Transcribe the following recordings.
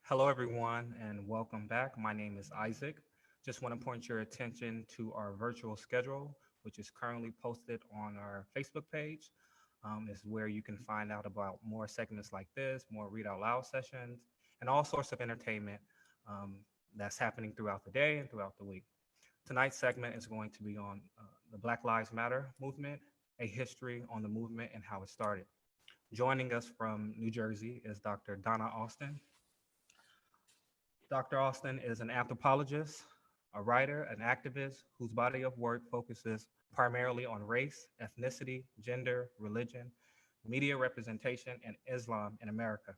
Hello, everyone, and welcome back. My name is Isaac. Just want to point your attention to our virtual schedule, which is currently posted on our Facebook page. Is where you can find out about more segments like this, more read out loud sessions, and all sorts of entertainment um, that's happening throughout the day and throughout the week. Tonight's segment is going to be on the Black Lives Matter movement, a history on the movement and how it started. Joining us from New Jersey is Dr. Donna Auston. Dr. Austin is an anthropologist, a writer, an activist whose body of work focuses primarily on race, ethnicity, gender, religion, media representation, and Islam in America.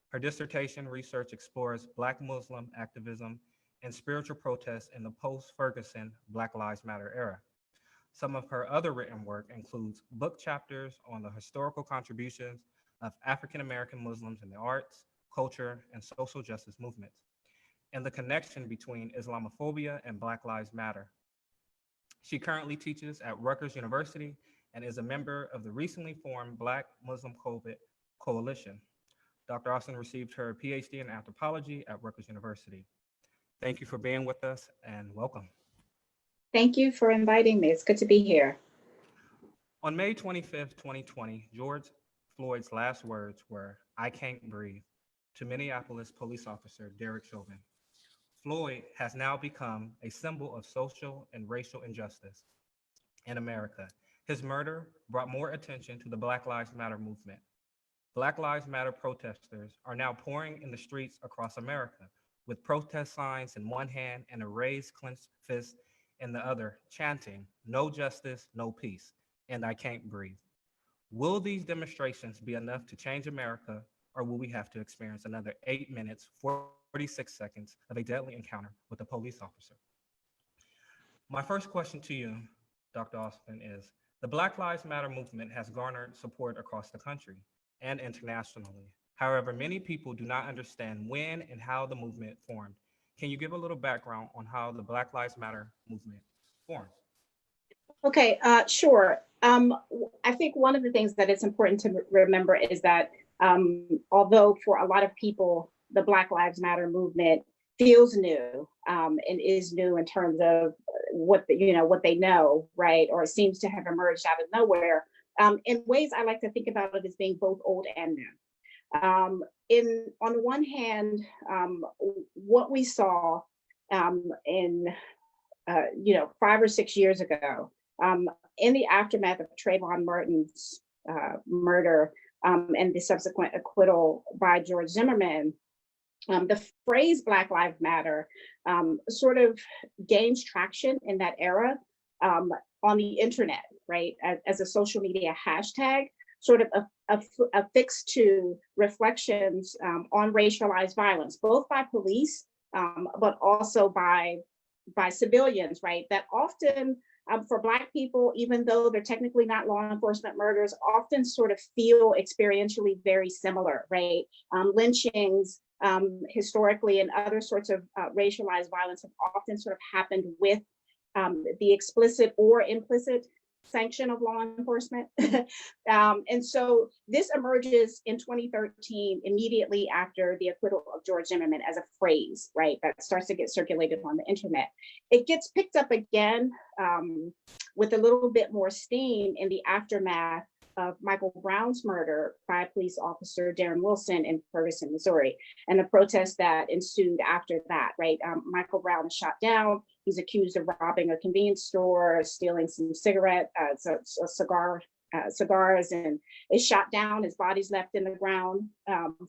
Her dissertation research explores Black Muslim activism and spiritual protests in the post-Ferguson Black Lives Matter era. Some of her other written work includes book chapters on the historical contributions of African American Muslims in the arts, culture, and social justice movements, and the connection between Islamophobia and Black Lives Matter. She currently teaches at Rutgers University and is a member of the recently formed Black Muslim COVID Coalition. Dr. Austin received her PhD in anthropology at Rutgers University. Thank you for being with us and welcome. Thank you for inviting me. It's good to be here. On May 25th, 2020, George Floyd's last words were, "I can't breathe," to Minneapolis police officer Derek Chauvin. Floyd has now become a symbol of social and racial injustice in America. His murder brought more attention to the Black Lives Matter movement. Black Lives Matter protesters are now pouring in the streets across America with protest signs in one hand and a raised clenched fist in the other, chanting, "No justice, no peace," and "I can't breathe." Will these demonstrations be enough to change America, or will we have to experience another 8 minutes, 46 seconds of a deadly encounter with a police officer? My first question to you, Dr. Austin, is the Black Lives Matter movement has garnered support across the country and internationally. However, many people do not understand when and how the movement formed. Can you give a little background on how the Black Lives Matter movement formed? Okay, sure. I think one of the things that it's important to remember is that although for a lot of people, the Black Lives Matter movement feels new and is new in terms of what what they know, right? Or it seems to have emerged out of nowhere. In ways, I like to think about it as being both old and new. On the one hand, what we saw in 5 or 6 years ago, in the aftermath of Trayvon Martin's murder and the subsequent acquittal by George Zimmerman, the phrase Black Lives Matter sort of gains traction in that era on the internet, right, as a social media hashtag, sort of affixed to reflections on racialized violence, both by police, but also by civilians, right? That often, for Black people, even though they're technically not law enforcement murders, often sort of feel experientially very similar, right? Lynchings, historically, and other sorts of racialized violence have often sort of happened with the explicit or implicit sanction of law enforcement. And so this emerges in 2013, immediately after the acquittal of George Zimmerman, as a phrase, right, that starts to get circulated on the internet. It gets picked up again with a little bit more steam in the aftermath of Michael Brown's murder by police officer Darren Wilson in Ferguson, Missouri, and the protests that ensued after that, right? Michael Brown is shot down. He's accused of robbing a convenience store, stealing some cigars, and is shot down. His body's left in the ground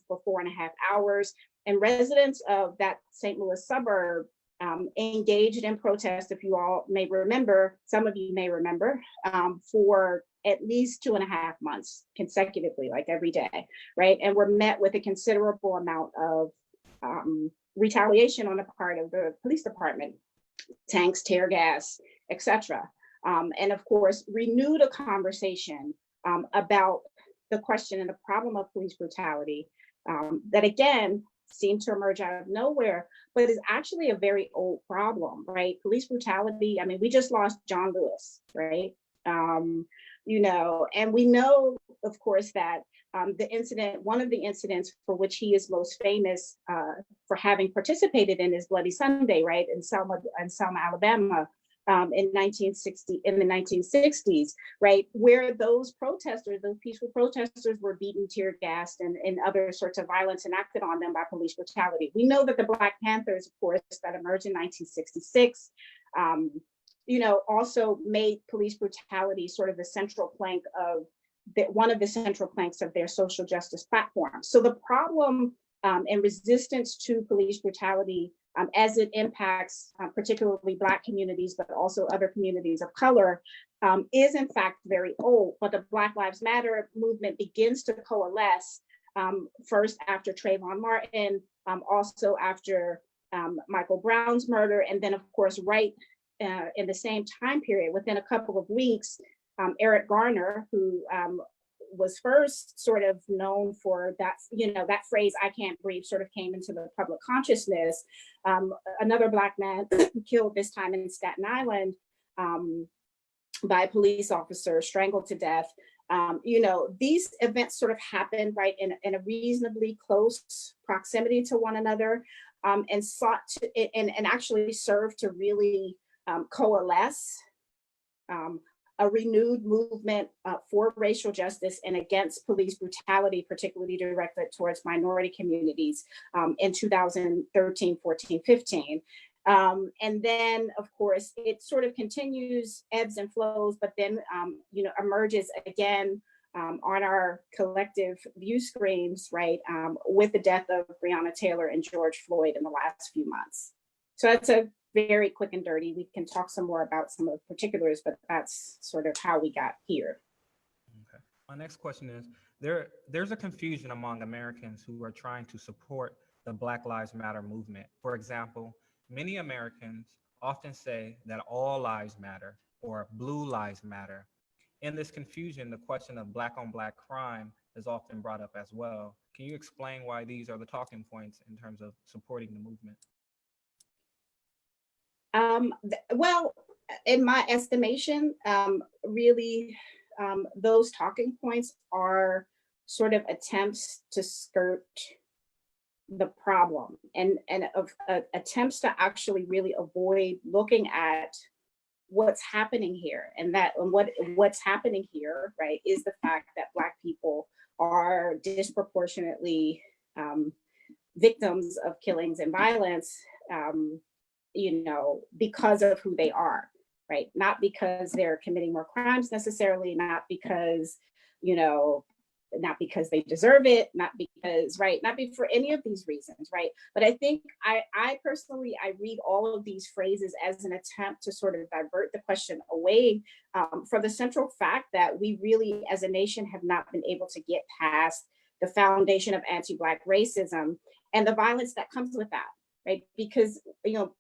for 4.5 hours. And residents of that St. Louis suburb engaged in protest, if you all may remember, some of you may remember, for at least 2.5 months consecutively, like every day, right? And were met with a considerable amount of retaliation on the part of the police department, tanks, tear gas, etc. And of course, renewed a conversation about the question and the problem of police brutality that again seemed to emerge out of nowhere, but is actually a very old problem, right? Police brutality, I mean, we just lost John Lewis, right? And we know, of course, that one of the incidents for which he is most famous for having participated in is Bloody Sunday, right, in Selma, Alabama, in the 1960s, right, where those peaceful protesters were beaten, tear gassed, and other sorts of violence enacted on them by police brutality. We know that the Black Panthers, of course, that emerged in 1966, also made police brutality sort of the central plank of one of the central planks of their social justice platform. So the problem and resistance to police brutality as it impacts particularly Black communities, but also other communities of color, is in fact very old. But the Black Lives Matter movement begins to coalesce first after Trayvon Martin, also after Michael Brown's murder, and then of course, right in the same time period, within a couple of weeks, Eric Garner, who was first sort of known for that, that phrase, "I can't breathe," sort of came into the public consciousness. Another Black man killed this time in Staten Island by a police officer, strangled to death. These events sort of happened right in a reasonably close proximity to one another, and sought to and actually served to really coalesce a renewed movement for racial justice and against police brutality, particularly directed towards minority communities in 2013, 14, 15. And then, of course, it sort of continues, ebbs and flows, but then, emerges again on our collective view screens, right, with the death of Breonna Taylor and George Floyd in the last few months. So that's a very quick and dirty. We can talk some more about some of the particulars, but that's sort of how we got here. Okay. My next question is, there's a confusion among Americans who are trying to support the Black Lives Matter movement. For example, many Americans often say that all lives matter or blue lives matter. In this confusion, the question of Black on Black crime is often brought up as well. Can you explain why these are the talking points in terms of supporting the movement? Well, in my estimation, really, those talking points are sort of attempts to skirt the problem and attempts to actually really avoid looking at what's happening here. And what's happening here, right, is the fact that Black people are disproportionately victims of killings and violence, because of who they are, right? Not because they're committing more crimes necessarily, not because they deserve it, not for any of these reasons, right? But I think I personally read all of these phrases as an attempt to sort of divert the question away from the central fact that we really, as a nation, have not been able to get past the foundation of anti-Black racism and the violence that comes with that. Right, because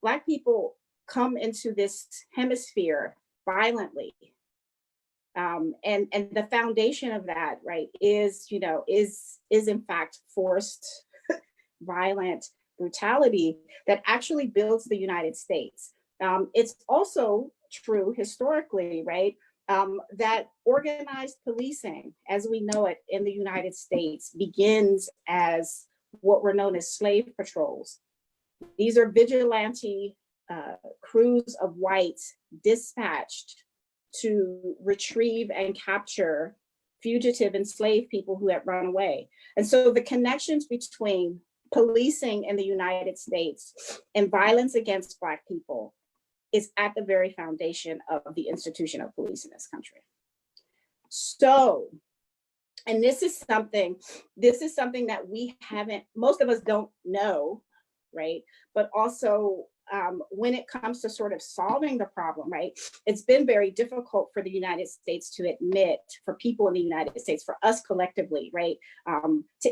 Black people come into this hemisphere violently, and the foundation of that, right, is in fact forced, violent brutality that actually builds the United States. It's also true historically, right, that organized policing, as we know it in the United States, begins as what were known as slave patrols. These are vigilante crews of whites dispatched to retrieve and capture fugitive enslaved people who had run away. And so the connections between policing in the United States and violence against Black people is at the very foundation of the institution of police in this country. So, and this is something that most of us don't know, right? But also when it comes to sort of solving the problem, right? It's been very difficult for the United States to admit, for people in the United States, for us collectively, right? To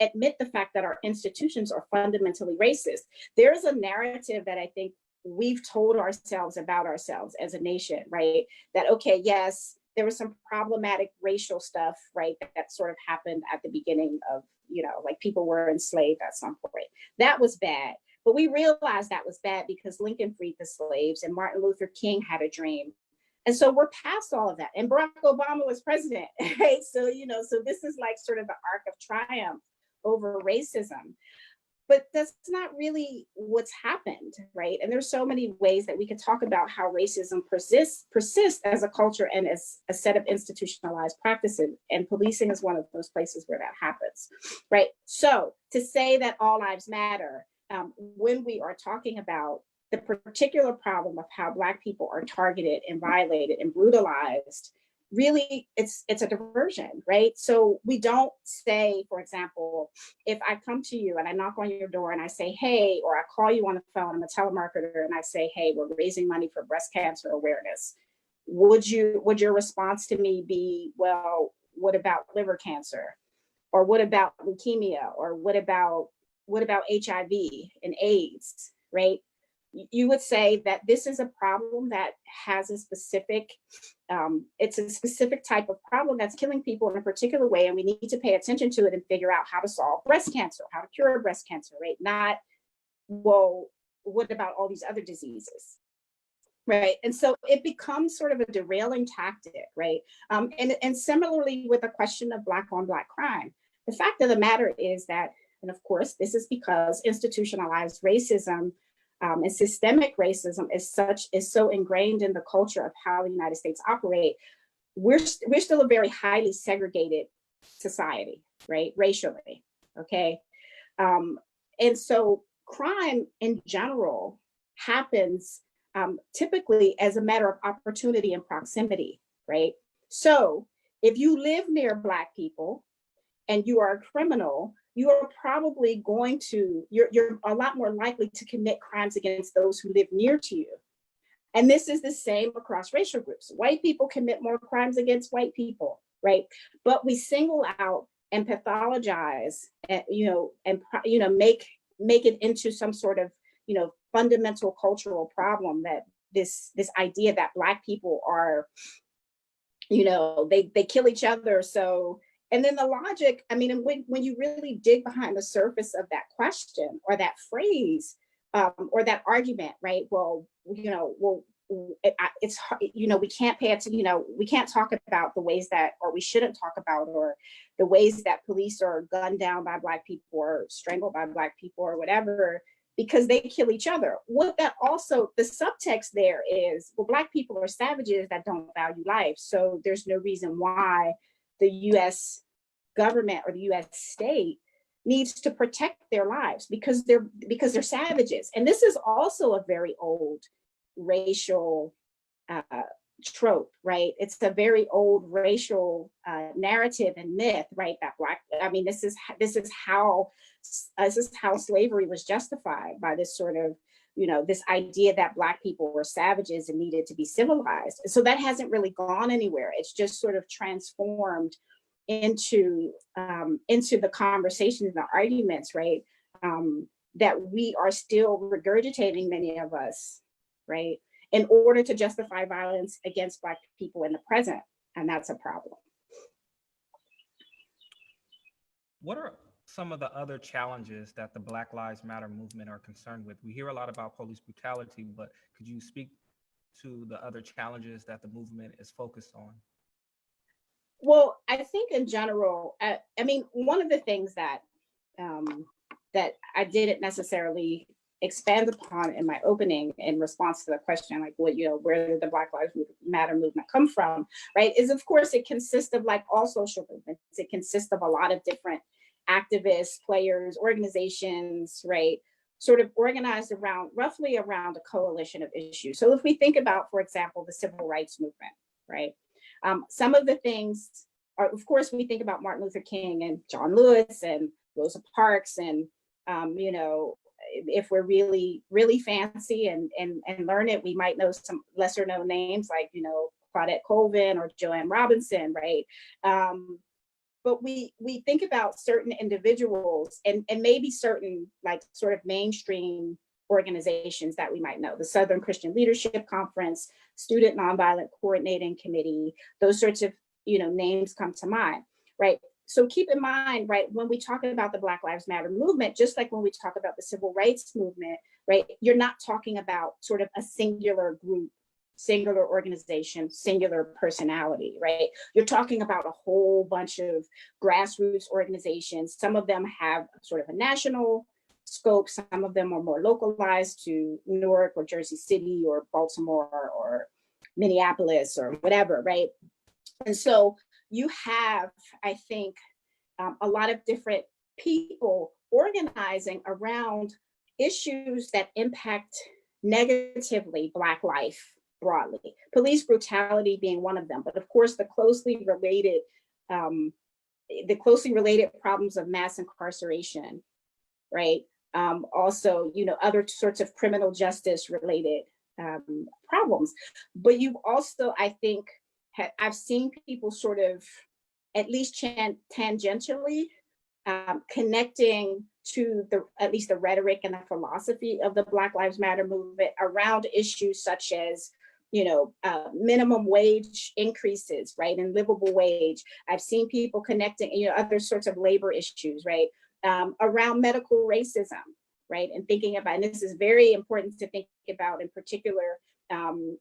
admit the fact that our institutions are fundamentally racist. There's a narrative that I think we've told ourselves about ourselves as a nation, right? That, okay, yes, there was some problematic racial stuff, right? That sort of happened at the beginning of, like people were enslaved at some point. That was bad. But we realized that was bad because Lincoln freed the slaves and Martin Luther King had a dream And so we're past all of that. And Barack Obama was president, right? So, so this is like sort of the arc of triumph over racism. But that's not really what's happened, right? And there's so many ways that we could talk about how racism persists as a culture and as a set of institutionalized practices. And policing is one of those places where that happens, right? So to say that all lives matter, when we are talking about the particular problem of how Black people are targeted and violated and brutalized, really it's a diversion, right? So we don't say, for example, if I come to you and I knock on your door and I say, hey, or I call you on the phone, I'm a telemarketer, and I say, hey, we're raising money for breast cancer awareness. Would your response to me be, well, what about liver cancer? Or what about leukemia? Or what about HIV and AIDS, right? You would say that this is a problem that has a specific, it's a specific type of problem that's killing people in a particular way, and we need to pay attention to it and figure out how to solve breast cancer, how to cure breast cancer, right? Not, well, what about all these other diseases, right? And so it becomes sort of a derailing tactic, right? And similarly with the question of Black on Black crime, the fact of the matter is that, and of course, this is because institutionalized racism and systemic racism is so ingrained in the culture of how the United States operate. We're still a very highly segregated society, right? Racially, okay? And so crime in general happens typically as a matter of opportunity and proximity, right? So if you live near Black people and you are a criminal, you are probably going to, you're a lot more likely to commit crimes against those who live near to you. And this is the same across racial groups. White people commit more crimes against white people, right? But we single out and pathologize, and make it into some sort of, fundamental cultural problem, that this idea that Black people are, they kill each other. So, and then the logic, I mean, when you really dig behind the surface of that question or that phrase or that argument, right? Well, it's, we can't pay attention, we can't talk about the ways that, or we shouldn't talk about, or the ways that police are gunned down by Black people or strangled by Black people or whatever, because they kill each other. What that also, the subtext there is, well, Black people are savages that don't value life. So there's no reason why the US government or the US state needs to protect their lives because they're savages. And this is also a very old racial trope, right? It's a very old racial narrative and myth, right? That Black, I mean, this is how slavery was justified, by this sort of, this idea that Black people were savages and needed to be civilized. And so that hasn't really gone anywhere. It's just sort of transformed into the conversations and the arguments, right? That we are still regurgitating, many of us, right? In order to justify violence against Black people in the present. And that's a problem. What are some of the other challenges that the Black Lives Matter movement are concerned with? We hear a lot about police brutality, but could you speak to the other challenges that the movement is focused on? Well, I think in general, I mean, one of the things that that I didn't necessarily expand upon in my opening in response to the question, like, what, where did the Black Lives Matter movement come from, right? Is, of course, it consists of, like all social movements, it consists of a lot of different activists, players, organizations, right? Sort of organized roughly around a coalition of issues. So if we think about, for example, the civil rights movement, right? Some of the things are, of course, we think about Martin Luther King and John Lewis and Rosa Parks, and if we're really, really fancy and learn it, we might know some lesser known names like, Claudette Colvin or Joanne Robinson, right? But we think about certain individuals and maybe certain, like, sort of mainstream organizations that we might know, the Southern Christian Leadership Conference, Student Nonviolent Coordinating Committee, those sorts of, names come to mind, right? So keep in mind, right, when we talk about the Black Lives Matter movement, just like when we talk about the civil rights movement, right, you're not talking about sort of a singular group singular organization, singular personality, right? You're talking about a whole bunch of grassroots organizations. Some of them have sort of a national scope. Some of them are more localized to Newark or Jersey City or Baltimore or Minneapolis or whatever, right? And so you have, I think, a lot of different people organizing around issues that impact negatively Black life broadly. Police brutality being one of them, but of course the closely related problems of mass incarceration, right? Also, other sorts of criminal justice related problems. But you've also, I think, I've seen people sort of, at least tangentially, connecting to at least the rhetoric and the philosophy of the Black Lives Matter movement around issues such as, minimum wage increases, right, and livable wage. I've seen people connecting, other sorts of labor issues, right, around medical racism, right, and thinking about, and this is very important to think about in particular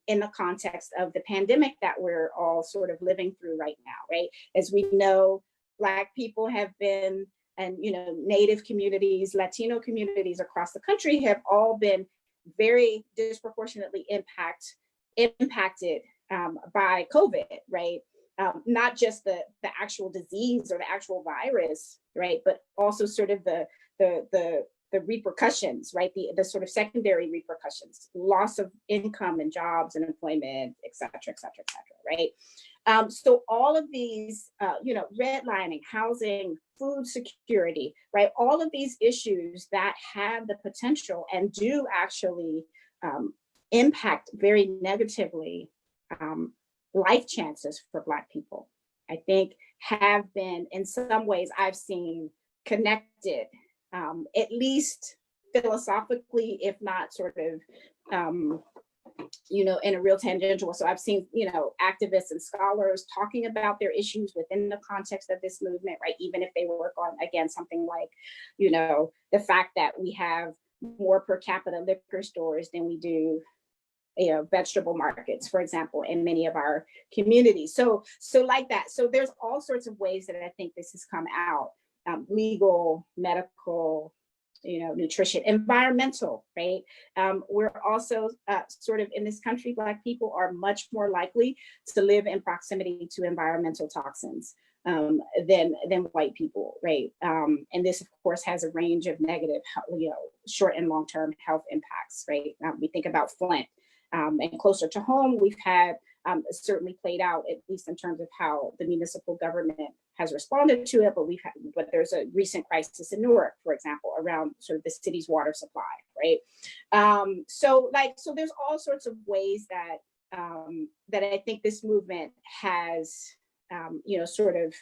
in the context of the pandemic that we're all sort of living through right now, right? As we know, Black people have been, and Native communities, Latino communities across the country have all been very disproportionately impacted by COVID, right? Not just the actual disease or the actual virus, right? But also sort of the repercussions, right? The sort of secondary repercussions, loss of income and jobs and employment, et cetera, right? So all of these, redlining, housing, food security, right? All of these issues that have the potential and do actually impact very negatively life chances for Black people, I think have been, in some ways, I've seen connected, at least philosophically, if not sort of, in a real tangential. So I've seen, activists and scholars talking about their issues within the context of this movement, right? Even if they work on, again, something like, the fact that we have more per capita liquor stores than we do, vegetable markets, for example, in many of our communities. So like that. So there's all sorts of ways that I think this has come out, legal, medical, nutrition, environmental, right? We're also sort of in this country, Black people are much more likely to live in proximity to environmental toxins than white people, right? And this, of course, has a range of negative, short and long-term health impacts, right? We think about Flint, and closer to home, we've had certainly played out, at least in terms of how the municipal government has responded to it, but there's a recent crisis in Newark, for example, around sort of the city's water supply, right? So there's all sorts of ways that that I think this movement has, sort of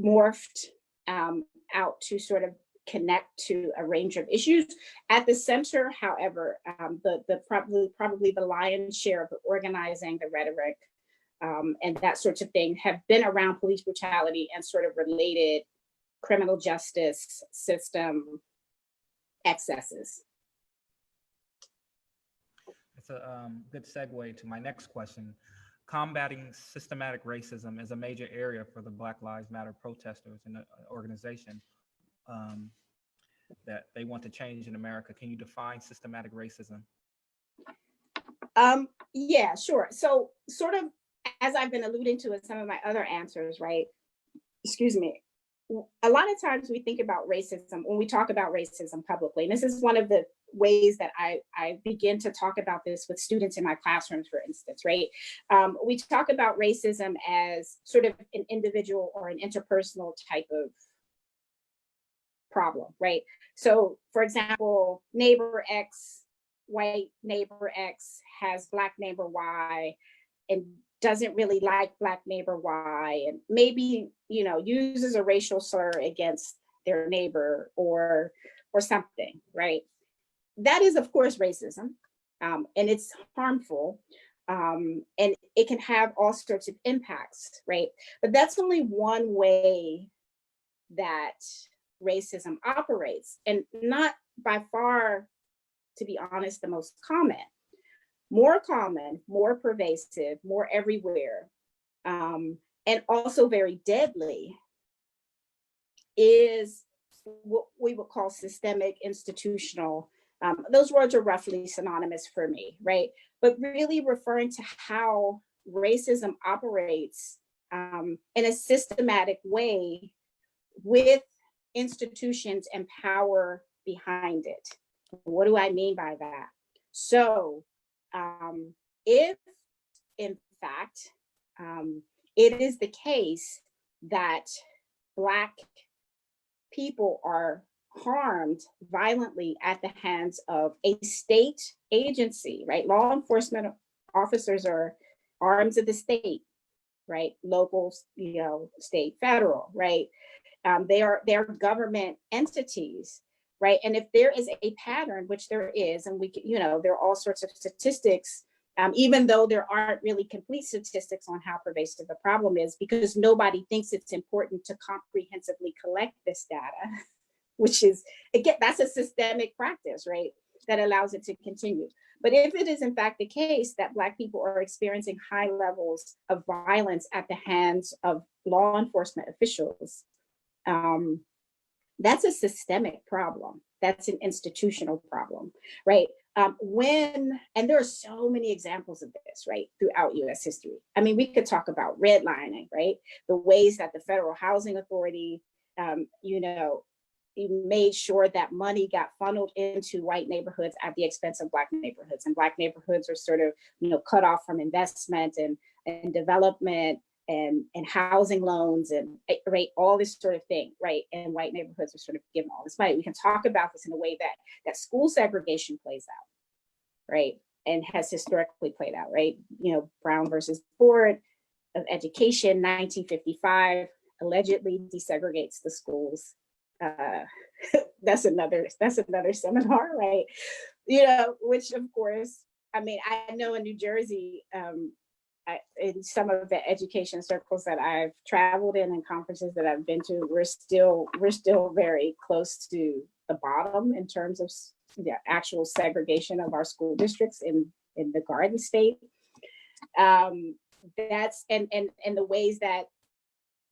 morphed out to sort of connect to a range of issues. At the center, however, probably the lion's share of the organizing, the rhetoric, and that sorts of thing have been around police brutality and sort of related criminal justice system excesses. It's a good segue to my next question. Combating systematic racism is a major area for the Black Lives Matter protesters and the organization that they want to change in America. Can you define systematic racism? Yeah, sure. So sort of, as I've been alluding to in some of my other answers, right? Excuse me. A lot of times we think about racism when we talk about racism publicly. And this is one of the ways that I begin to talk about this with students in my classrooms, for instance, right? We talk about racism as sort of an individual or an interpersonal type of problem, right? So for example, neighbor X, white neighbor X has Black neighbor Y and doesn't really like Black neighbor Y, and maybe, uses a racial slur against their neighbor or something, right? That is, of course, racism, and it's harmful, and it can have all sorts of impacts, right? But that's only one way that racism operates, and not by far, to be honest, the most common. more common, more pervasive, more everywhere, and also very deadly is what we would call systemic institutional. Those words are roughly synonymous for me, right? But really referring to how racism operates in a systematic way with institutions and power behind it. What do I mean by that? So if in fact it is the case that Black people are harmed violently at the hands of a state agency, right? Law enforcement officers are arms of the state, right? Local, state, federal, right? They are government entities, right? And if there is a pattern, which there is, and we can, there are all sorts of statistics, even though there aren't really complete statistics on how pervasive the problem is, because nobody thinks it's important to comprehensively collect this data, which is, again, that's a systemic practice, right? That allows it to continue. But if it is in fact the case that Black people are experiencing high levels of violence at the hands of law enforcement officials, that's a systemic problem. That's an institutional problem, right? And there are so many examples of this, right, throughout US history. I mean, we could talk about redlining, right? The ways that the Federal Housing Authority, made sure that money got funneled into white neighborhoods at the expense of Black neighborhoods. And Black neighborhoods are sort of, cut off from investment and development and housing loans and, right, all this sort of thing, right? And white neighborhoods are sort of given all this money. We can talk about this in a way that school segregation plays out, right? And has historically played out, right? Brown versus Board of Education, 1955, allegedly desegregates the schools. That's another seminar, right? Which of course, I mean, I know in New Jersey, in some of the education circles that I've traveled in and conferences that I've been to, we're still very close to the bottom in terms of the actual segregation of our school districts in the Garden State. That's and the ways that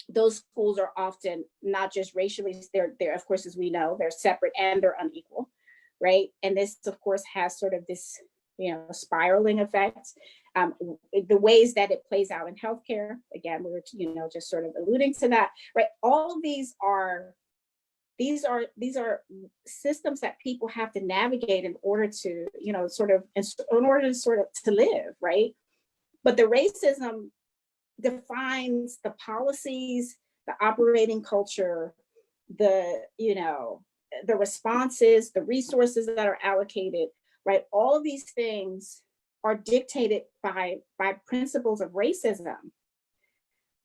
those schools are often not just racially, they're of course, as we know, they're separate and they're unequal, right? And this, of course, has sort of this, spiraling effect. The ways that it plays out in healthcare, again, we were, just sort of alluding to that, right? All of these are systems that people have to navigate in order to, to live, right? But the racism defines the policies, the operating culture, the responses, the resources that are allocated, right? All of these things are dictated by principles of racism.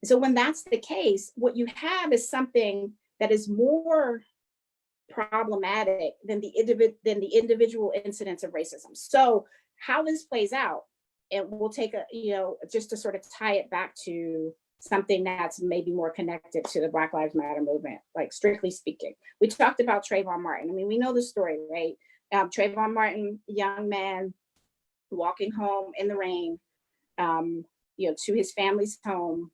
So when that's the case, what you have is something that is more problematic than the individual incidents of racism. So how this plays out, and we'll take just to sort of tie it back to something that's maybe more connected to the Black Lives Matter movement, like strictly speaking. We talked about Trayvon Martin. I mean, we know the story, right? Trayvon Martin, young man, walking home in the rain, to his family's home,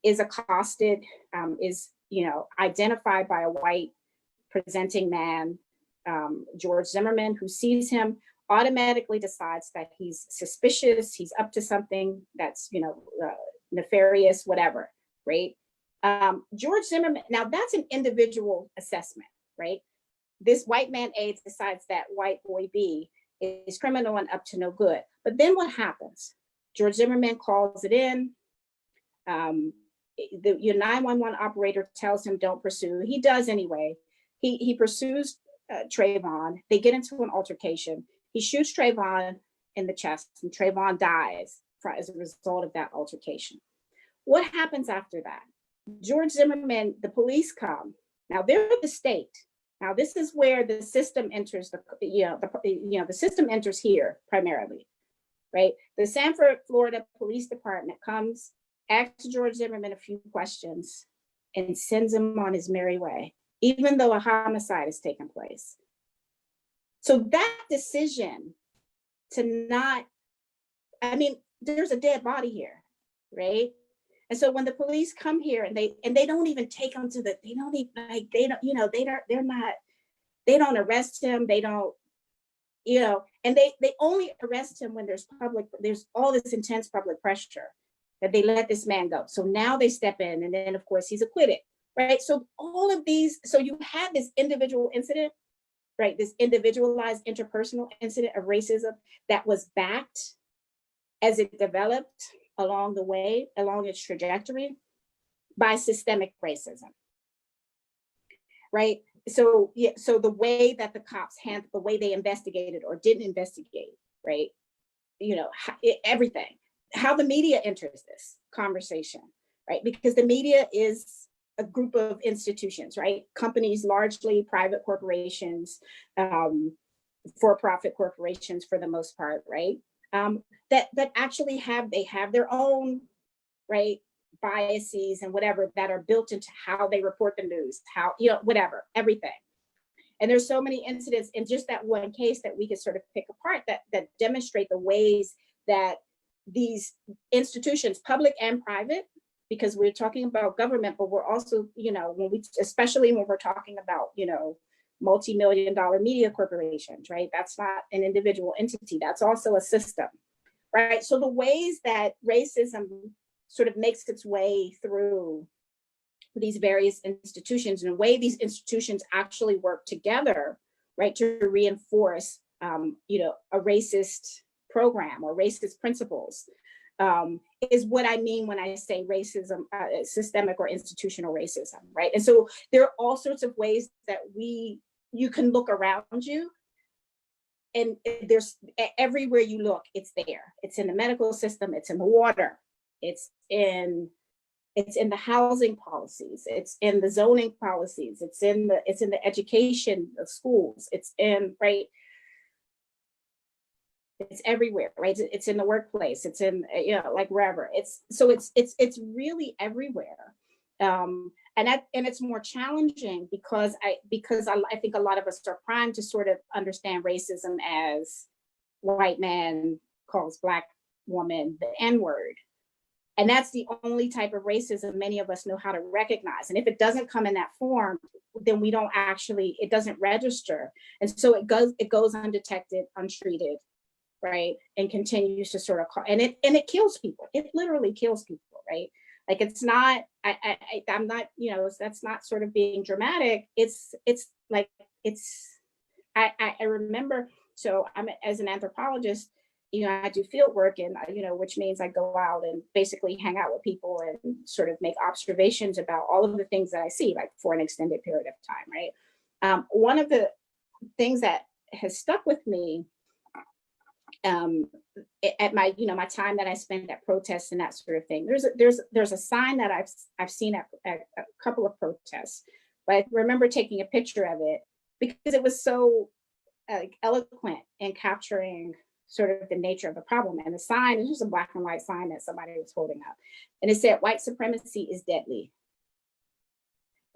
is accosted, is, identified by a white presenting man, George Zimmerman, who sees him, automatically decides that he's suspicious, he's up to something that's, nefarious, whatever, right? George Zimmerman, now that's an individual assessment, right? This white man A decides that white boy B is criminal and up to no good. But then what happens? George Zimmerman calls it in. Your 911 operator tells him don't pursue. He does anyway. He pursues Trayvon. They get into an altercation. He shoots Trayvon in the chest, and Trayvon dies as a result of that altercation. What happens after that? George Zimmerman, the police come. Now they're the state. Now this is where the system enters. The system enters here primarily, right? The Sanford, Florida Police Department comes, asks George Zimmerman a few questions, and sends him on his merry way, even though a homicide has taken place. So that decision to not, I mean, there's a dead body here, right? And so when the police come here and they don't even take them to the, they don't even like, they don't, you know, they're not, they don't arrest him, they don't, you know, and they only arrest him when there's all this intense public pressure that they let this man go. So now they step in, and then of course he's acquitted, right? So all of these, so you had this individual incident, right? This individualized interpersonal incident of racism that was backed as it developed along the way, along its trajectory, by systemic racism, right? So yeah, so the way that the cops handled, the way they investigated or didn't investigate, right? You know, everything, how the media enters this conversation, right? Because the media is a group of institutions, right? Companies, largely private corporations, for-profit corporations for the most part, right? That actually have their own, right, biases and whatever that are built into how they report the news, how, you know, whatever, everything. And there's so many incidents in just that one case that we could sort of pick apart that demonstrate the ways that these institutions, public and private, because we're talking about government, but we're also, you know, especially when we're talking about, you know, multi-million-dollar media corporations, right? That's not an individual entity, that's also a system, right? So the ways that racism sort of makes its way through these various institutions, and the way these institutions actually work together, right, to reinforce, you know, a racist program or racist principles, is what I mean when I say racism, systemic or institutional racism, right? And so there are all sorts of ways that you can look around you, and there's everywhere you look, it's there. It's in the medical system, it's in the water, it's in the housing policies, it's in the zoning policies, it's in the education of schools, it's in, right? It's everywhere, right? It's in the workplace, it's in, you know, like wherever. It's really everywhere. And it's more challenging because I think a lot of us are primed to sort of understand racism as white man calls black woman the N-word. And that's the only type of racism many of us know how to recognize. And if it doesn't come in that form, then it doesn't register. And so it goes undetected, untreated, right? And continues to sort of and it kills people. It literally kills people, right? Like it's not, I'm not, you know, that's not sort of being dramatic. I remember, so as an anthropologist, you know, I do field work, and, you know, which means I go out and basically hang out with people and sort of make observations about all of the things that I see, like for an extended period of time, right? One of the things that has stuck with me at my, you know, my time that I spent at protests and that sort of thing, there's a sign that I've seen at a couple of protests, but I remember taking a picture of it because it was so eloquent in capturing sort of the nature of the problem. And the sign is just a black and white sign that somebody was holding up, and it said, "White supremacy is deadly."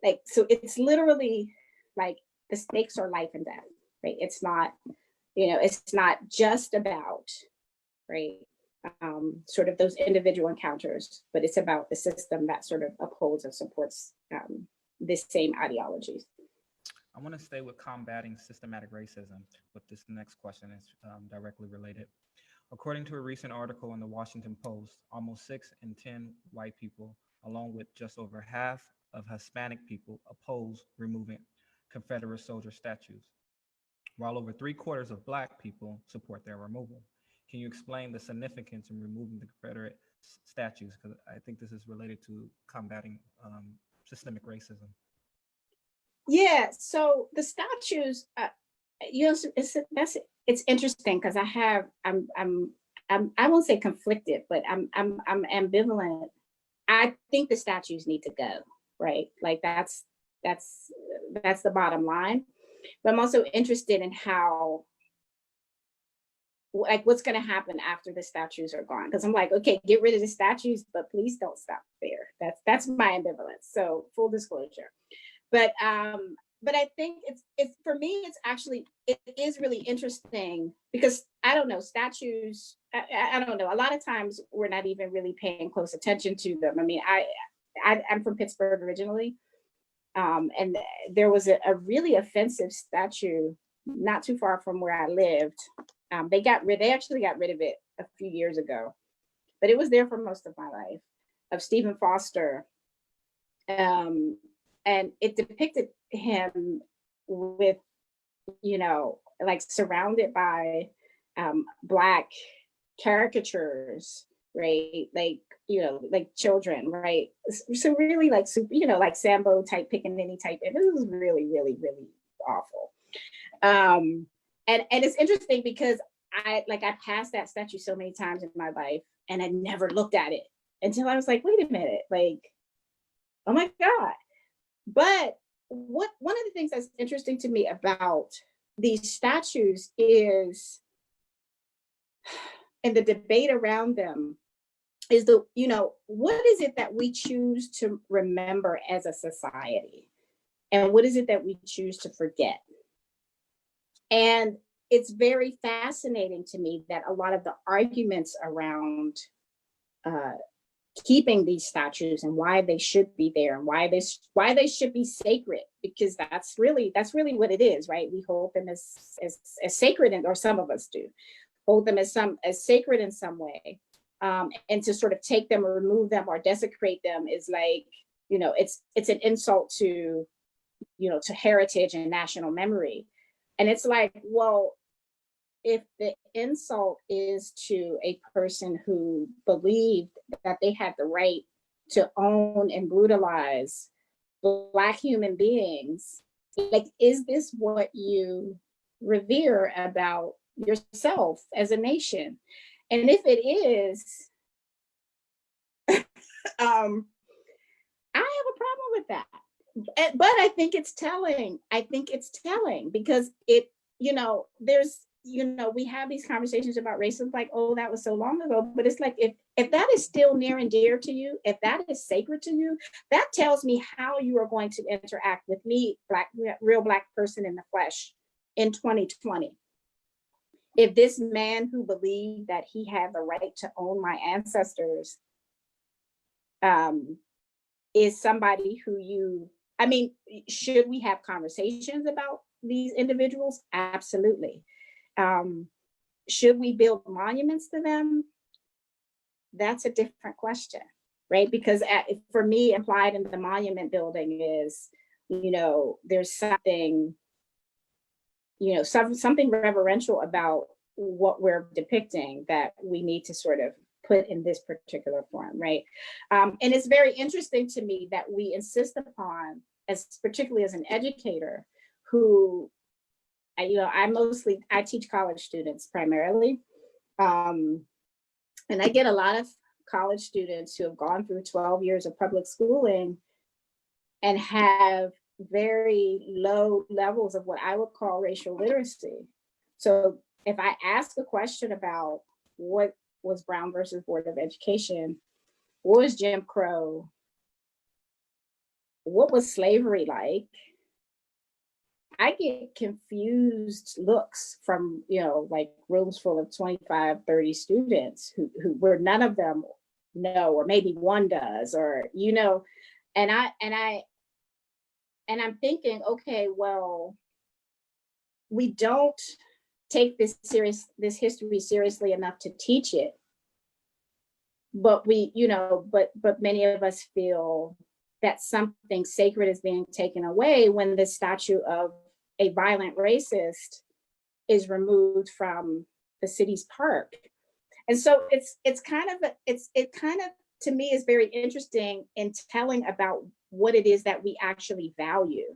Like, so it's literally like the stakes are life and death, right? It's not, you know, it's not just about, right, sort of those individual encounters, but it's about the system that sort of upholds and supports this same ideologies. I want to stay with combating systematic racism, but this next question is directly related. According to a recent article in the Washington Post, almost 6 in 10 white people, along with just over half of Hispanic people, oppose removing Confederate soldier statues, while over 3/4 of Black people support their removal. Can you explain the significance in removing the Confederate statues? Because I think this is related to combating systemic racism. Yeah, so the statues, you know, it's interesting because I won't say conflicted, but I'm ambivalent. I think the statues need to go, right? Like that's the bottom line. But I'm also interested in how, like, what's going to happen after the statues are gone? Because I'm like, okay, get rid of the statues, but please don't stop there. That's my ambivalence. So full disclosure. But but I think it's for me, it's actually, it is really interesting because I don't know, statues, I don't know, a lot of times we're not even really paying close attention to them. I mean, I'm from Pittsburgh originally, and there was a really offensive statue not too far from where I lived. They actually got rid of it a few years ago, but it was there for most of my life, of Stephen Foster. And it depicted him with, like surrounded by Black caricatures, right? Like, like children, right? So really like, like Sambo type, Pickaninny type. And it was really, really, really awful. And it's interesting because I passed that statue so many times in my life and I never looked at it until I was like, wait a minute, like, oh my God. But one of the things that's interesting to me about these statues is, and the debate around them is what is it that we choose to remember as a society? And what is it that we choose to forget? And it's very fascinating to me that a lot of the arguments around keeping these statues and why they should be there and why they should be sacred, because that's really what it is, right? We hold them as sacred, or some of us do hold them as sacred in some way, and to sort of take them or remove them or desecrate them is like, it's an insult to to heritage and national memory. And it's like, well, if the insult is to a person who believed that they had the right to own and brutalize Black human beings, like, is this what you revere about yourself as a nation? And if it is, I have a problem with that. But I think it's telling. Because it, there's, we have these conversations about racism, like, oh, that was so long ago. But it's like, if that is still near and dear to you, if that is sacred to you, that tells me how you are going to interact with me, real Black person in the flesh, in 2020. If this man who believed that he had the right to own my ancestors is somebody who should we have conversations about these individuals? Absolutely. Should we build monuments to them? That's a different question, right? Because for me, implied in the monument building is, there's something, something reverential about what we're depicting that we need to sort of put in this particular form, right? And it's very interesting to me that we insist upon, particularly as an educator, who, I teach college students primarily, and I get a lot of college students who have gone through 12 years of public schooling and have very low levels of what I would call racial literacy. So if I ask a question about what was Brown versus Board of Education, what was Jim Crow, what was slavery like, I get confused looks from, like rooms full of 25, 30 students who where none of them know, or maybe one does, or, and I'm thinking, okay, well, we don't take this history seriously enough to teach it. But we, but many of us feel that something sacred is being taken away when the statue of a violent racist is removed from the city's park. And so it kind of to me is very interesting in telling about what it is that we actually value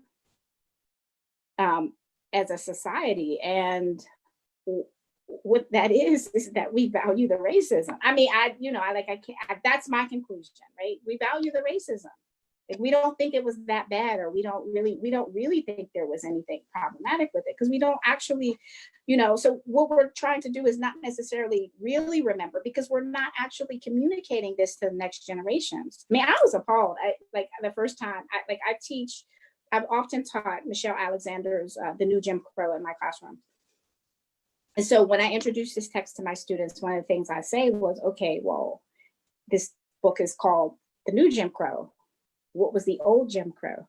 as a society. And what that is that we value the racism. I mean, that's my conclusion, right? We value the racism. If we don't think it was that bad, or we don't really think there was anything problematic with it, because we don't actually, so what we're trying to do is not necessarily really remember, because we're not actually communicating this to the next generations. I mean, I was appalled. The first time I teach I've often taught Michelle Alexander's The New Jim Crow in my classroom. And so when I introduce this text to my students, one of the things I say was, okay, well, this book is called The New Jim Crow. What was the old Jim Crow?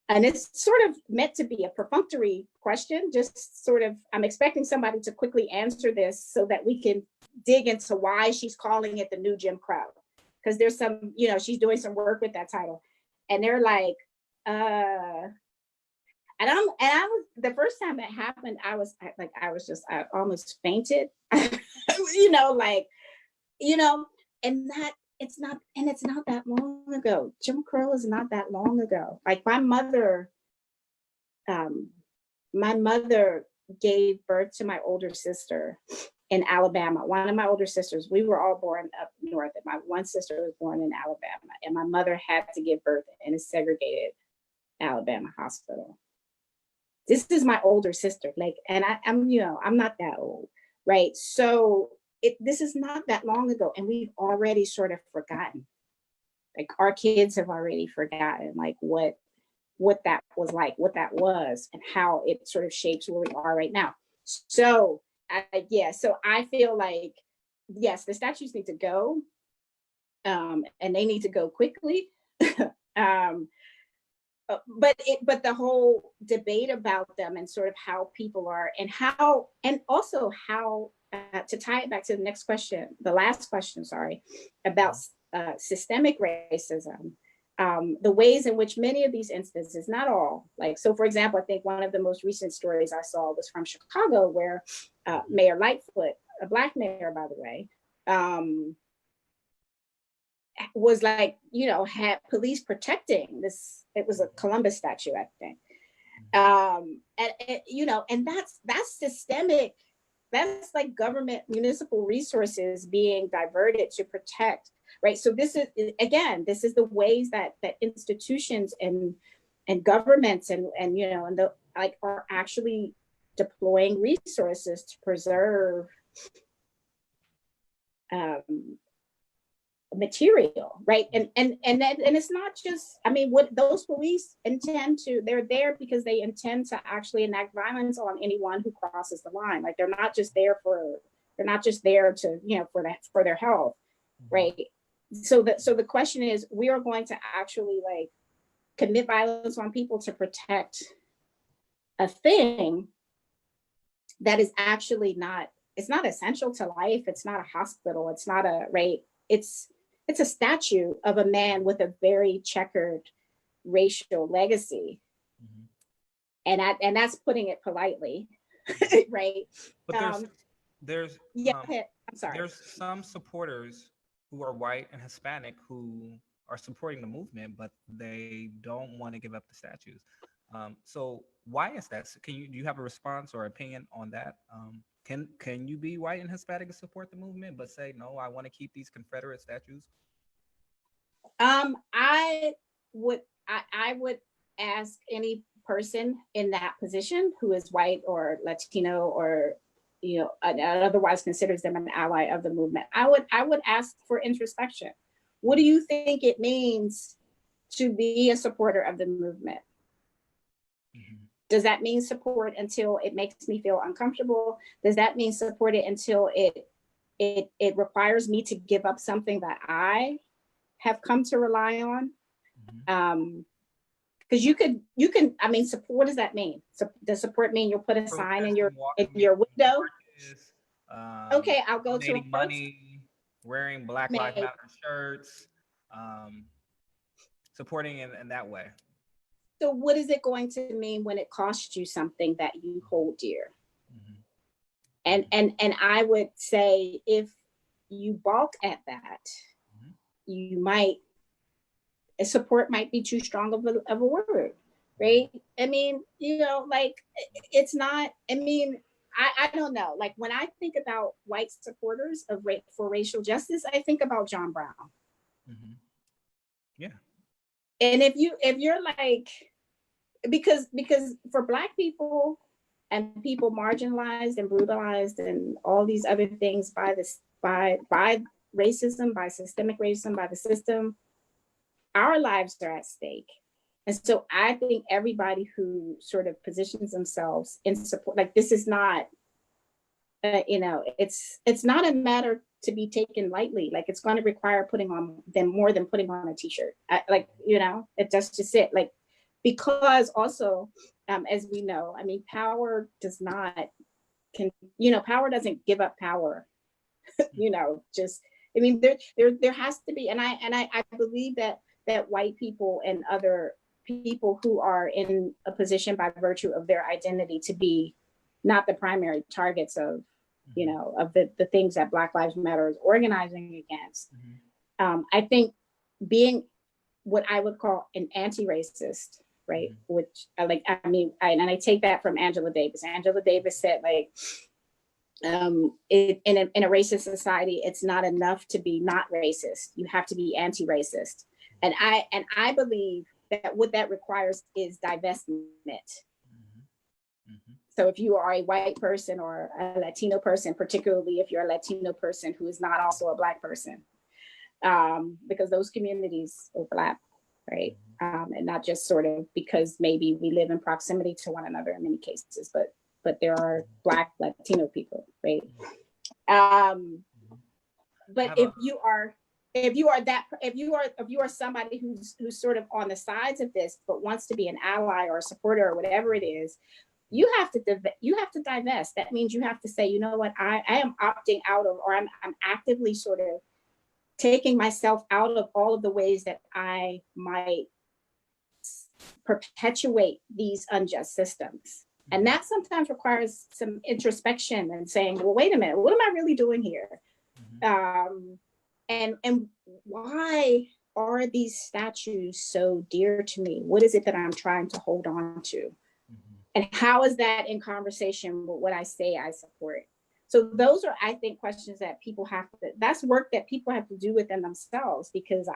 And it's sort of meant to be a perfunctory question, just sort of, I'm expecting somebody to quickly answer this so that we can dig into why she's calling it the new Jim Crow. Because there's some, she's doing some work with that title. And they're like, and I was, the first time that happened, I almost fainted, and it's not that long ago. Jim Crow is not that long ago. Like my mother gave birth to my older sister in Alabama. One of my older sisters, we were all born up north, and my one sister was born in Alabama, and my mother had to give birth in a segregated Alabama hospital. This is my older sister, and I'm not that old, right? So this is not that long ago, and we've already sort of forgotten. Like our kids have already forgotten, like what that was like, what that was, and how it sort of shapes where we are right now. So so I feel like, yes, the statutes need to go, and they need to go quickly. But the whole debate about them and sort of how people are and also how to tie it back to the next question, the last question, sorry, about systemic racism, the ways in which many of these instances, not all, so for example, I think one of the most recent stories I saw was from Chicago, where Mayor Lightfoot, a Black mayor, by the way, was had police protecting this. It was a Columbus statue, I think. And that's systemic. That's like government, municipal resources being diverted to protect, right? So this is the ways that institutions and governments and are actually deploying resources to preserve material, right? And it's not just, what those police intend to, they're there because they intend to actually enact violence on anyone who crosses the line. Like they're not just there to, for their health, right? So the question is, we are going to actually commit violence on people to protect a thing that is actually not, it's not essential to life. It's not a hospital. It's not a, right? It's a statue of a man with a very checkered racial legacy. And that's putting it politely, right? But there's I'm sorry. There's some supporters who are white and Hispanic who are supporting the movement, but they don't want to give up the statues. So why is that? Do you have a response or opinion on that? Can you be white and Hispanic and support the movement, but say, no, I want to keep these Confederate statues? I would ask any person in that position who is white or Latino or, otherwise considers them an ally of the movement. I would ask for introspection. What do you think it means to be a supporter of the movement? Does that mean support until it makes me feel uncomfortable? Does that mean support it until it requires me to give up something that I have come to rely on? Because you can, support, what does that mean? So does support mean you'll put a sign in your window? Okay, I'll go to money, wearing Black Lives Matter shirts, supporting in that way. So what is it going to mean when it costs you something that you hold dear? And I would say, if you balk at that, you might, support might be too strong of a word, right? It's not, I don't know. Like when I think about white supporters for racial justice, I think about John Brown. Yeah. And if you're like, because for Black people and people marginalized and brutalized and all these other things by racism, by systemic racism, by the system, our lives are at stake. And so I think everybody who sort of positions themselves in support, like this is not, it's not a matter to be taken lightly. Like it's going to require putting on them more than putting on a t-shirt. That's just it. Like, because also, as we know, I mean, power does not, power doesn't give up power. I mean, there has to be, and I believe that white people and other people who are in a position by virtue of their identity to be not the primary targets of, of the things that Black Lives Matter is organizing against. I think being what I would call an anti-racist, right? Which I take that from Angela Davis. Angela Davis said, like, in a racist society, it's not enough to be not racist. You have to be anti-racist. And I believe that what that requires is divestment. So if you are a white person or a Latino person, particularly if you're a Latino person who is not also a Black person, because those communities overlap, right? And not just sort of because maybe we live in proximity to one another in many cases, but there are Black Latino people, right? But if you are somebody who's sort of on the sides of this, but wants to be an ally or a supporter or whatever it is, you have to divest. That means you have to say, you know what, I am opting out of, or I'm actively sort of taking myself out of all of the ways that I might perpetuate these unjust systems. And that sometimes requires some introspection and saying, well, wait a minute, what am I really doing here? And why are these statues so dear to me? What is it that I'm trying to hold on to? And how is that in conversation with what I say I support? So those are, I think, questions that people have to, that's work that people have to do within themselves, because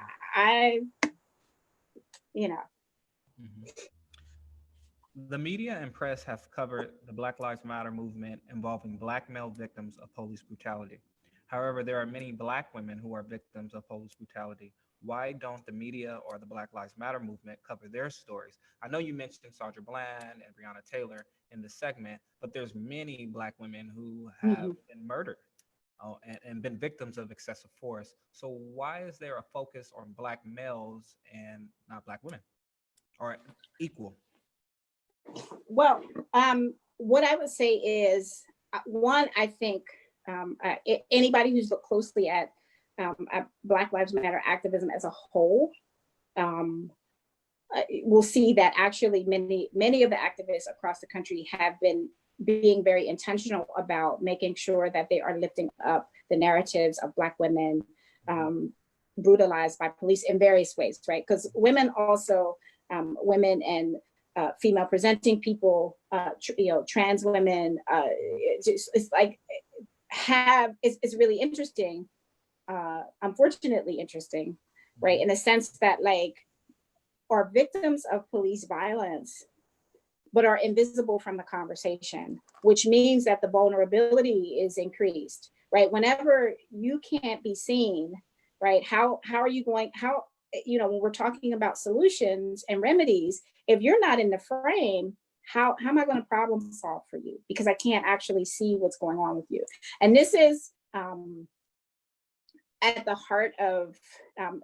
The media and press have covered the Black Lives Matter movement involving Black male victims of police brutality. However, there are many Black women who are victims of police brutality. Why don't the media or the Black Lives Matter movement cover their stories? I know you mentioned Sandra Bland and Breonna Taylor in the segment, but there's many Black women who have been murdered and been victims of excessive force. So why is there a focus on Black males and not Black women, or equal? Well, what I would say is, one, I think anybody who's looked closely at Black Lives Matter activism as a whole will see that actually many of the activists across the country have been being very intentional about making sure that they are lifting up the narratives of Black women brutalized by police in various ways, right? Because women also, women and female presenting people, trans women, it's really interesting, unfortunately interesting, right? In the sense that, like, are victims of police violence, but are invisible from the conversation, which means that the vulnerability is increased, right? Whenever you can't be seen, right? How are you going, when we're talking about solutions and remedies, if you're not in the frame, how am I going to problem solve for you? Because I can't actually see what's going on with you. And this is at the heart of,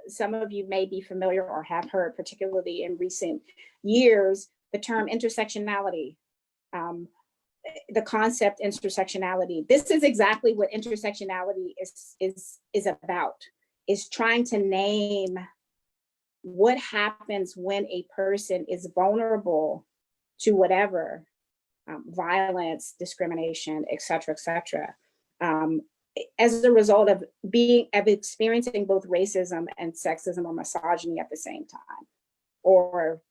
some of you may be familiar or have heard, particularly in recent years, the term intersectionality, the concept intersectionality. This is exactly what intersectionality is about, is trying to name what happens when a person is vulnerable to whatever, violence, discrimination, et cetera, as a result of experiencing both racism and sexism or misogyny at the same time, or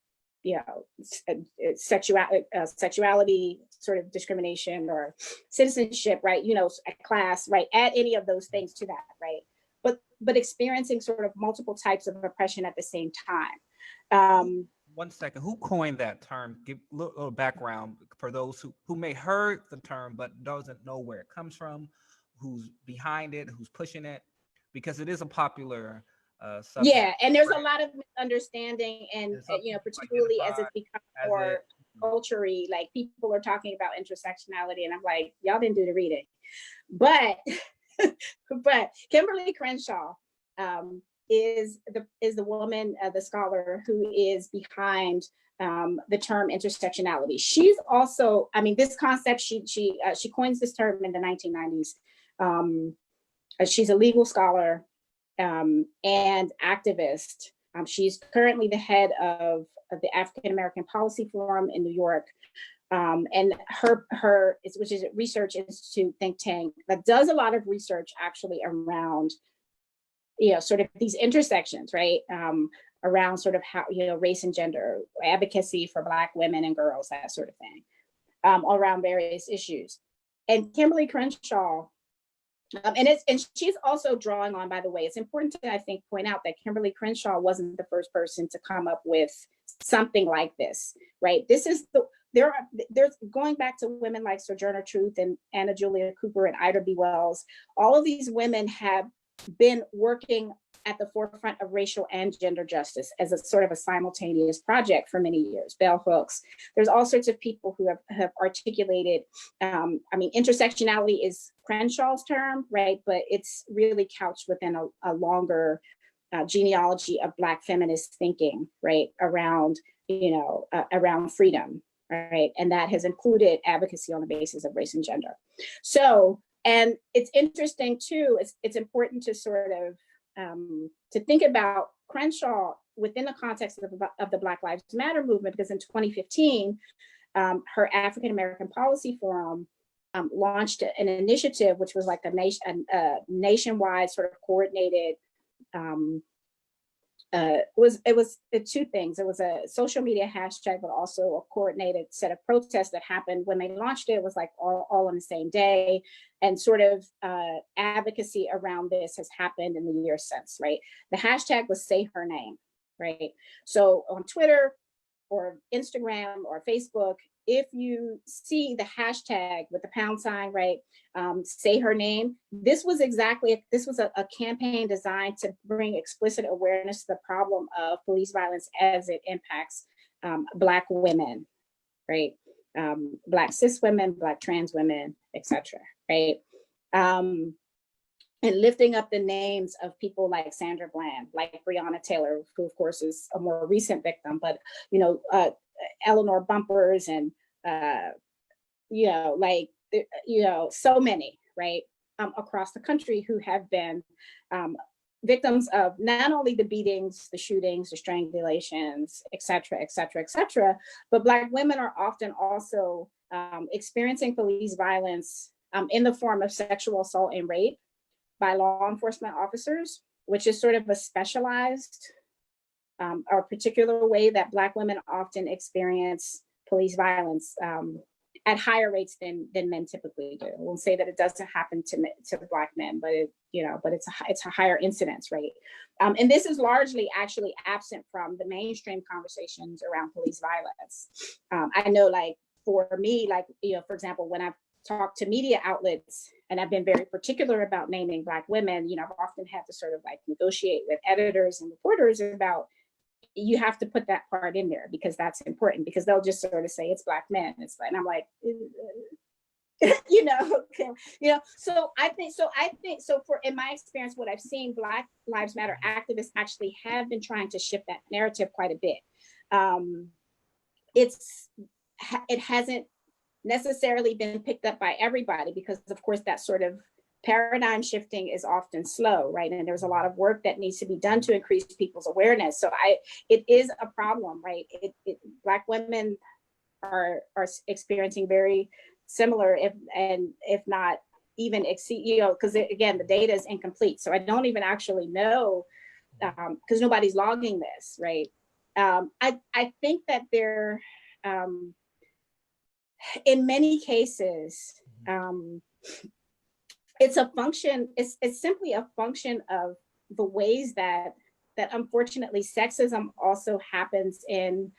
sexuality sort of discrimination, or citizenship, right? Class, right? Add any of those things to that, right? But experiencing sort of multiple types of oppression at the same time. 1 second, who coined that term? Give a little background for those who may heard the term but doesn't know where it comes from, who's behind it, who's pushing it, because it is a popular subject. Yeah, and there's a lot of misunderstanding, and particularly as it's become more culture-y, like people are talking about intersectionality, and I'm like, y'all didn't do the reading. But but Kimberlee Crenshaw is the woman, the scholar who is behind the term intersectionality. She's also, I mean, this concept, she coins this term in the 1990s. She's a legal scholar and activist. She's currently the head of the African American Policy Forum in New York. And her which is a research institute think tank that does a lot of research actually around, sort of these intersections, right? Around sort of how, race and gender, advocacy for Black women and girls, that sort of thing, around various issues. And Kimberlee Crenshaw, and she's also drawing on, by the way, it's important to, I think, point out that Kimberlee Crenshaw wasn't the first person to come up with something like this, right? This is there's going back to women like Sojourner Truth and Anna Julia Cooper and Ida B. Wells. All of these women have been working at the forefront of racial and gender justice as a sort of a simultaneous project for many years. Bell Hooks. There's all sorts of people who have articulated, intersectionality is Crenshaw's term, right? But it's really couched within a longer genealogy of Black feminist thinking, right? Around, around freedom, right? And that has included advocacy on the basis of race and gender. So, and it's interesting too, it's important to sort of, to think about Crenshaw within the context of the Black Lives Matter movement, because in 2015, her African American Policy Forum launched an initiative, which was like a nationwide sort of coordinated, it was two things. It was a social media hashtag, but also a coordinated set of protests that happened when they launched it. It was like all on the same day, and sort of advocacy around this has happened in the years since, right? The hashtag was Say Her Name, right? So on Twitter or Instagram or Facebook, if you see the hashtag with the #, right, Say Her Name, this was a campaign designed to bring explicit awareness to the problem of police violence as it impacts Black women, right? Black cis women, Black trans women, etc., right? And lifting up the names of people like Sandra Bland, like Breonna Taylor, who of course is a more recent victim, but Eleanor Bumpers and so many, right, across the country who have been victims of not only the beatings, the shootings, the strangulations, et cetera, but Black women are often also experiencing police violence in the form of sexual assault and rape by law enforcement officers, which is sort of a specialized or particular way that Black women often experience police violence at higher rates than men typically do. I won't say that it doesn't happen to Black men, but it's a higher incidence rate. And this is largely actually absent from the mainstream conversations around police violence. I know, like for me, for example, when I've talked to media outlets, and I've been very particular about naming Black women, I've often had to sort of like negotiate with editors and reporters about, you have to put that part in there because that's important, because they'll just sort of say it's Black men. And I'm like, so I think for, in my experience, what I've seen, Black Lives Matter activists actually have been trying to shift that narrative quite a bit. It hasn't necessarily been picked up by everybody because, of course, that sort of paradigm shifting is often slow, right? And there's a lot of work that needs to be done to increase people's awareness. So it is a problem, right? Black women are experiencing very similar, if not even exceed, because again, the data is incomplete. So I don't even actually know, because nobody's logging this, right? I think that there, in many cases, it's a function, it's simply a function of the ways that unfortunately sexism also happens in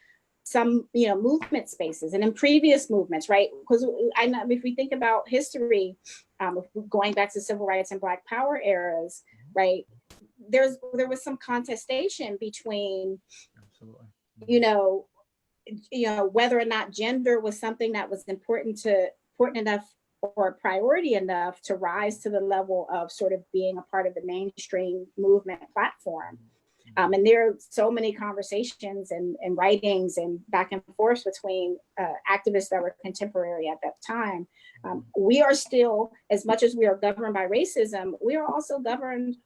some, movement spaces and in previous movements, right? Because I know if we think about history, going back to civil rights and Black power eras, right? there was some contestation between, Absolutely. you know, whether or not gender was something that was important enough or priority enough to rise to the level of sort of being a part of the mainstream movement platform. And there are so many conversations and writings and back and forth between activists that were contemporary at that time. We are still, as much as we are governed by racism, we are also governed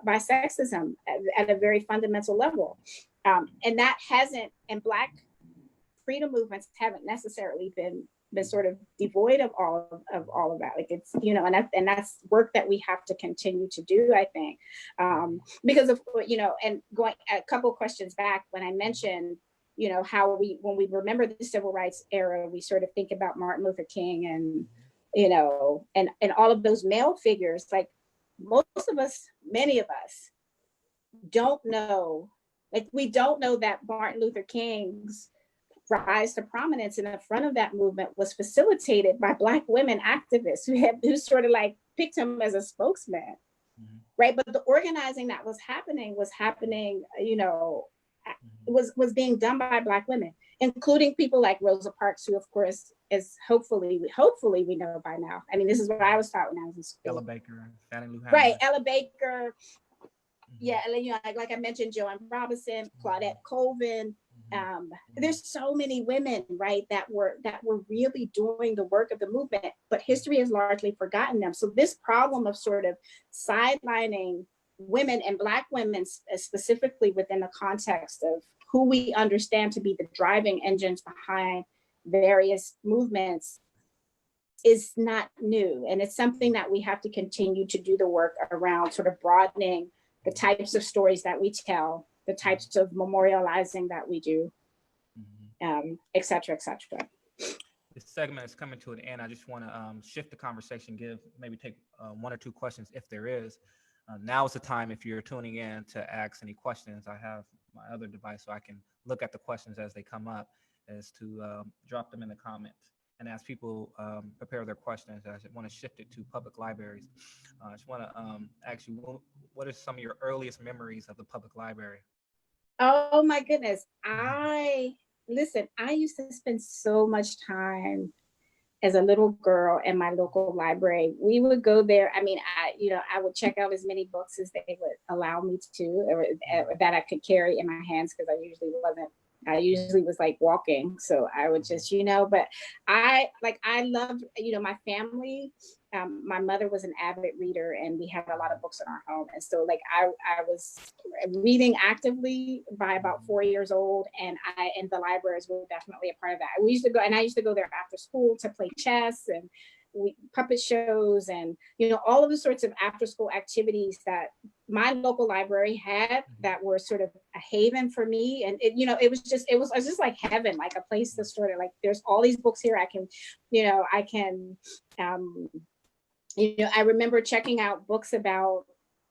by sexism at a very fundamental level. And that hasn't, and Black freedom movements haven't necessarily been sort of devoid of all of that. Like it's, you know, and that's work that we have to continue to do, I think, because of, you know, and going a couple of questions back when I mentioned, you know, how when we remember the civil rights era, we sort of think about Martin Luther King and, you know, and all of those male figures. Like most of us, many of us don't know, like we don't know that Martin Luther King's rise to prominence in the front of that movement was facilitated by Black women activists who sort of like picked him as a spokesman, right? But the organizing that was happening, you know, was being done by Black women, including people like Rosa Parks, who of course is hopefully we know by now. I mean, this is what I was taught when I was in school. Ella Baker, Fannie Lou Hamer. Right, Ella Baker. Yeah, you know, like I mentioned, Joanne Robinson, Claudette Colvin. There's so many women, right, that were really doing the work of the movement, but history has largely forgotten them. So this problem of sort of sidelining women and Black women specifically within the context of who we understand to be the driving engines behind various movements is not new. And it's something that we have to continue to do the work around, sort of broadening the types of stories that we tell, the types of memorializing that we do, et cetera, et cetera. This segment is coming to an end. I just want to shift the conversation, maybe take one or two questions if there is. Now is the time, if you're tuning in, to ask any questions. I have my other device so I can look at the questions as they come up, is to drop them in the comments. And as people prepare their questions, I want to shift it to public libraries. I just want to ask you, what are some of your earliest memories of the public library? Oh my goodness. I used to spend so much time as a little girl in my local library. We would go there. I mean, I would check out as many books as they would allow me to, or that I could carry in my hands, because I usually was like walking. So I would just, you know, but I loved, you know, my family. My mother was an avid reader and we had a lot of books in our home. And so like I was reading actively by about 4 years old, and the libraries were definitely a part of that. I used to go there after school to play chess and puppet shows and, you know, all of the sorts of after school activities that my local library had that were sort of a haven for me. And it, you know, it was just like heaven, like a place to sort of like, there's all these books here. I remember checking out books about,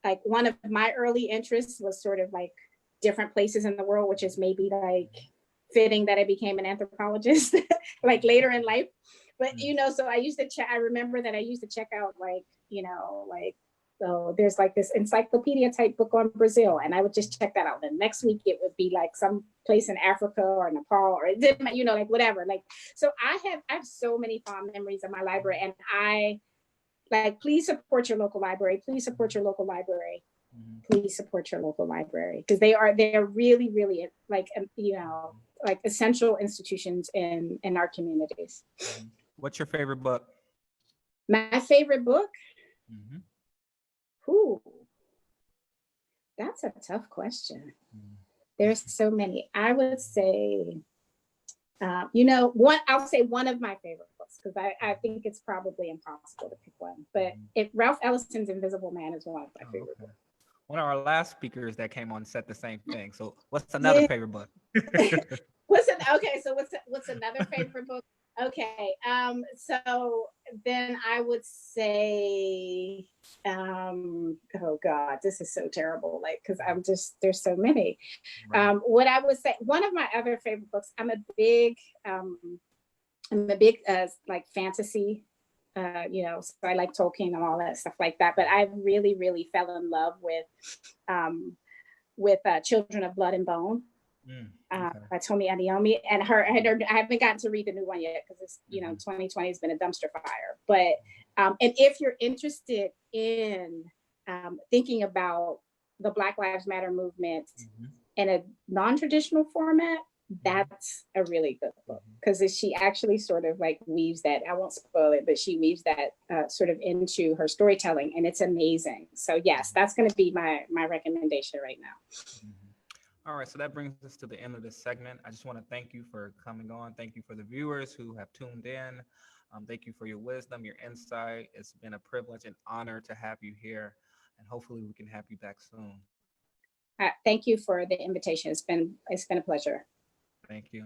like, one of my early interests was sort of like different places in the world, which is maybe like fitting that I became an anthropologist like later in life. But, you know, so I remember that I used to check out, like, you know, like, so there's like this encyclopedia type book on Brazil, and I would just check that out. And next week it would be like some place in Africa or Nepal, or it didn't, you know, like whatever. Like, so I have so many fond memories of my library, and I like, please support your local library. Please support your local library. Please support your local library, because they're really, really like, you know, like essential institutions in our communities. What's your favorite book? My favorite book? Ooh, that's a tough question. There's so many. I would say, you know, I'll say one of my favorite books, because I think it's probably impossible to pick one. But Ralph Ellison's Invisible Man is one of my favorite books. One of our last speakers that came on said the same thing. So what's another favorite book? What's another favorite book? Okay, so then I would say, oh God, this is so terrible. Like, because there's so many. Right. What I would say, one of my other favorite books, I'm a big like fantasy So I like Tolkien and all that stuff like that. But I really, really fell in love with Children of Blood and Bone by Tomi Adeyemi. And I haven't gotten to read the new one yet because it's 2020 has been a dumpster fire. But and if you're interested in thinking about the Black Lives Matter movement in a non-traditional format, that's a really good book because she actually sort of like weaves that, I won't spoil it, but she weaves that sort of into her storytelling, and it's amazing. So yes, that's going to be my recommendation right now. All right, so that brings us to the end of this segment. I just want to thank you for coming on. Thank you for the viewers who have tuned in. Thank you for your wisdom, your insight. It's been a privilege and honor to have you here, and hopefully we can have you back soon. Thank you for the invitation. It's been a pleasure. Thank you.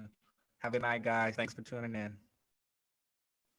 Have a good night, guys. Thanks for tuning in.